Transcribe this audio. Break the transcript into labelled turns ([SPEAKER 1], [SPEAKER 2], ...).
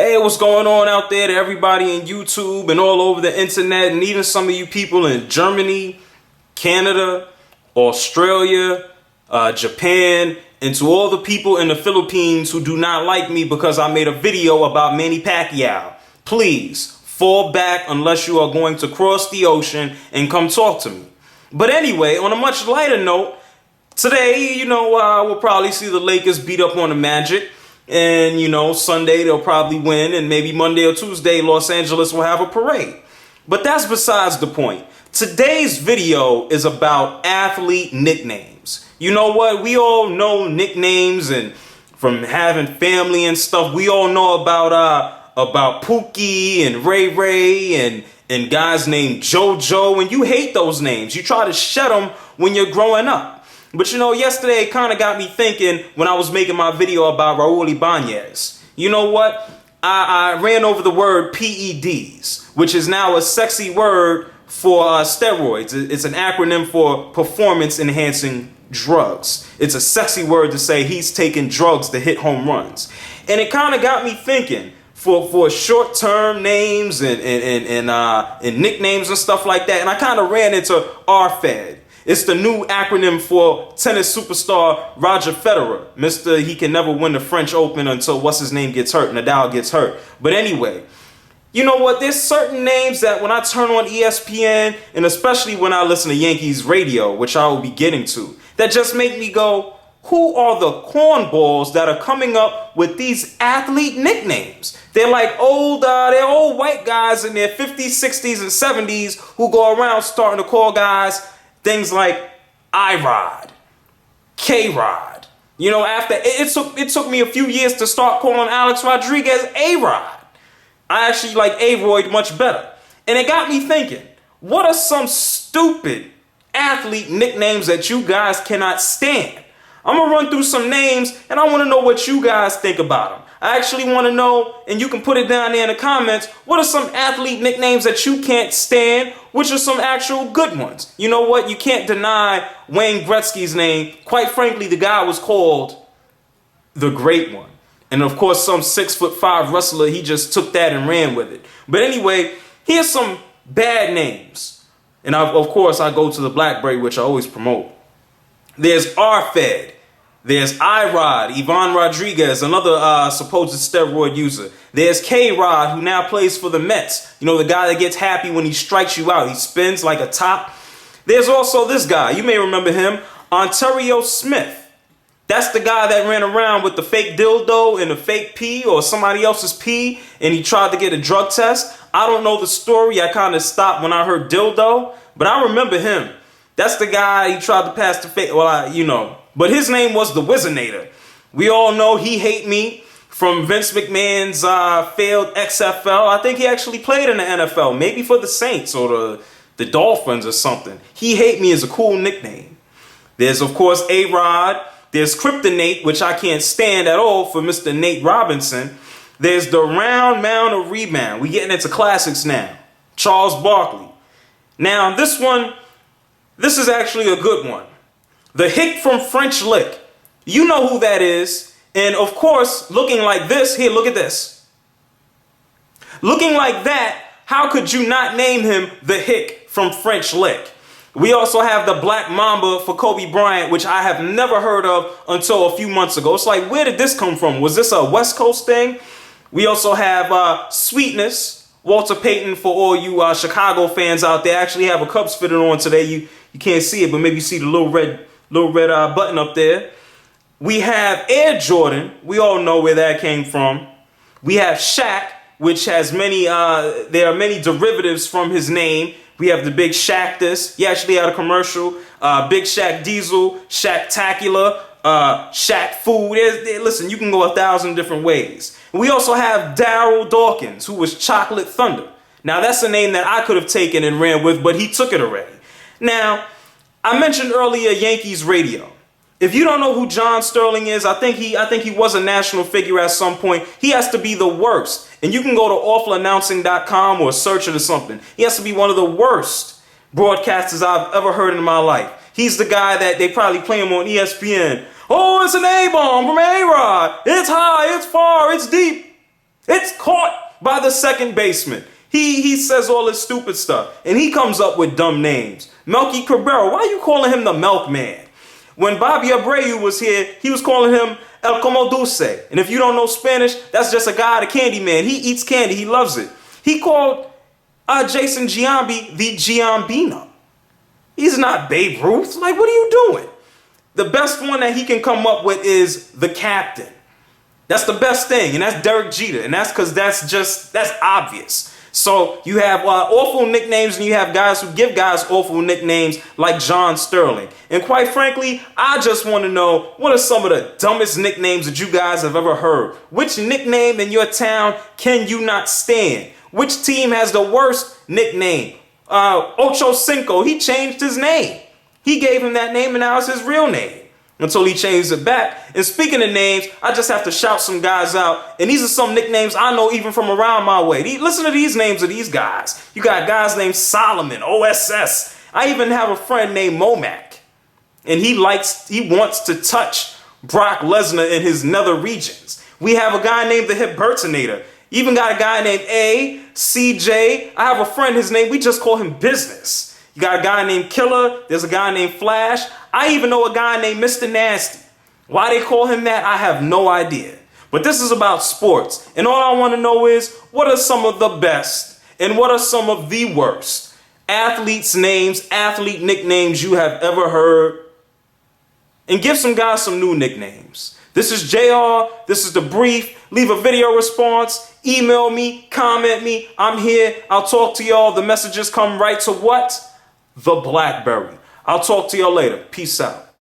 [SPEAKER 1] Hey, what's going on out there to everybody in YouTube and all over the internet, and even some of you people in Germany, Canada, Australia, Japan, and to all the people in the Philippines who do not like me because I made a video about Manny Pacquiao. Please fall back unless you are going to cross the ocean and come talk to me. But anyway, on a much lighter note, today, we'll probably see the Lakers beat up on the Magic. And, Sunday they'll probably win, and maybe Monday or Tuesday Los Angeles will have a parade. But that's besides the point. Today's video is about athlete nicknames. You know what? We all know nicknames, and from having family and stuff, we all know about Pookie and Ray Ray and guys named JoJo, and you hate those names. You try to shed them when you're growing up. But yesterday it kind of got me thinking when I was making my video about Raul Ibanez. You know what? I ran over the word PEDs, which is now a sexy word for steroids. It's an acronym for performance enhancing drugs. It's a sexy word to say he's taking drugs to hit home runs. And it kind of got me thinking for short-term names and nicknames and stuff like that. And I kind of ran into RFED. It's the new acronym for tennis superstar Roger Federer. Mr. He can never win the French Open until what's-his-name gets hurt, Nadal gets hurt. But anyway, you know what? There's certain names that when I turn on ESPN, and especially when I listen to Yankees radio, which I will be getting to, that just make me go, who are the cornballs that are coming up with these athlete nicknames? They're like they're old white guys in their 50s, 60s, and 70s who go around starting to call guys things like I-Rod, K-Rod. After it took me a few years to start calling Alex Rodriguez A-Rod. I actually like A-Roid much better. And it got me thinking, what are some stupid athlete nicknames that you guys cannot stand? I'm going to run through some names, and I want to know what you guys think about them. I actually want to know, and you can put it down there in the comments, what are some athlete nicknames that you can't stand? Which are some actual good ones? You know what? You can't deny Wayne Gretzky's name. Quite frankly, the guy was called the Great One. And of course, some 6'5" wrestler, he just took that and ran with it. But anyway, here's some bad names. And of course, I go to the Blackberry, which I always promote. There's RFED. There's I-Rod, Ivan Rodriguez, another supposed steroid user. There's K-Rod, who now plays for the Mets. The guy that gets happy when he strikes you out. He spins like a top. There's also this guy. You may remember him, Ontario Smith. That's the guy that ran around with the fake dildo and the fake pee or somebody else's pee, and he tried to get a drug test. I don't know the story. I kind of stopped when I heard dildo, but I remember him. That's the guy he tried to pass the fake, But his name was the Whizzinator. We all know he hate me from Vince McMahon's failed XFL. I think he actually played in the NFL, maybe for the Saints or the Dolphins or something. He hate me is a cool nickname. There's, of course, A-Rod. There's Kryptonate, which I can't stand at all, for Mr. Nate Robinson. There's the Round Mound of Rebound. We getting into classics now. Charles Barkley. Now, this is actually a good one. The Hick from French Lick. You know who that is. And of course, looking like this, here, look at this. Looking like that, how could you not name him the Hick from French Lick? We also have the Black Mamba for Kobe Bryant, which I have never heard of until a few months ago. It's like, where did this come from? Was this a West Coast thing? We also have Sweetness, Walter Payton, for all you Chicago fans out there. I actually have a Cubs fitted on today. You can't see it, but maybe you see the little red button up there. We have Air Jordan. We all know where that came from. We have Shaq, which has there are many derivatives from his name. We have the Big Shaq this. He actually had a commercial. Big Shaq Diesel, Shaq-tacular, Shaq Food. Listen, you can go 1,000 different ways. We also have Darryl Dawkins, who was Chocolate Thunder. Now, that's a name that I could have taken and ran with, but he took it already. Now, I mentioned earlier Yankees radio. If you don't know who John Sterling is, I think he was a national figure at some point. He has to be the worst. And you can go to awfulannouncing.com or search it or something. He has to be one of the worst broadcasters I've ever heard in my life. He's the guy that they probably play him on ESPN. Oh, it's an A-bomb from A-Rod. It's high, it's far, it's deep. It's caught. by the second baseman. He says all this stupid stuff, and he comes up with dumb names. Melky Cabrera, why are you calling him the Milkman? When Bobby Abreu was here, he was calling him El Como Dulce. And if you don't know Spanish, that's just a guy, the candy man. He eats candy. He loves it. He called Jason Giambi the Giambino. He's not Babe Ruth. Like, what are you doing? The best one that he can come up with is the captain. That's the best thing. And that's Derek Jeter. And that's because that's obvious. So you have awful nicknames, and you have guys who give guys awful nicknames like John Sterling. And quite frankly, I just want to know, what are some of the dumbest nicknames that you guys have ever heard? Which nickname in your town can you not stand? Which team has the worst nickname? Ocho Cinco, he changed his name. He gave him that name, and now it's his real name until he changed it back. And speaking of names, I just have to shout some guys out. And these are some nicknames I know even from around my way. Listen to these names of these guys. You got guys named Solomon, OSS. I even have a friend named Momac. And he wants to touch Brock Lesnar in his nether regions. We have a guy named the Hibertinator. Even got a guy named CJ. I have a friend, we just call him Business. You got a guy named Killer. There's a guy named Flash. I even know a guy named Mr. Nasty. Why they call him that, I have no idea. But this is about sports. And all I want to know is, what are some of the best and what are some of the worst athletes' names, athlete nicknames you have ever heard? And give some guys some new nicknames. This is JR. This is The Brief. Leave a video response. Email me. Comment me. I'm here. I'll talk to y'all. The messages come right to what? The BlackBerry. I'll talk to y'all later. Peace out.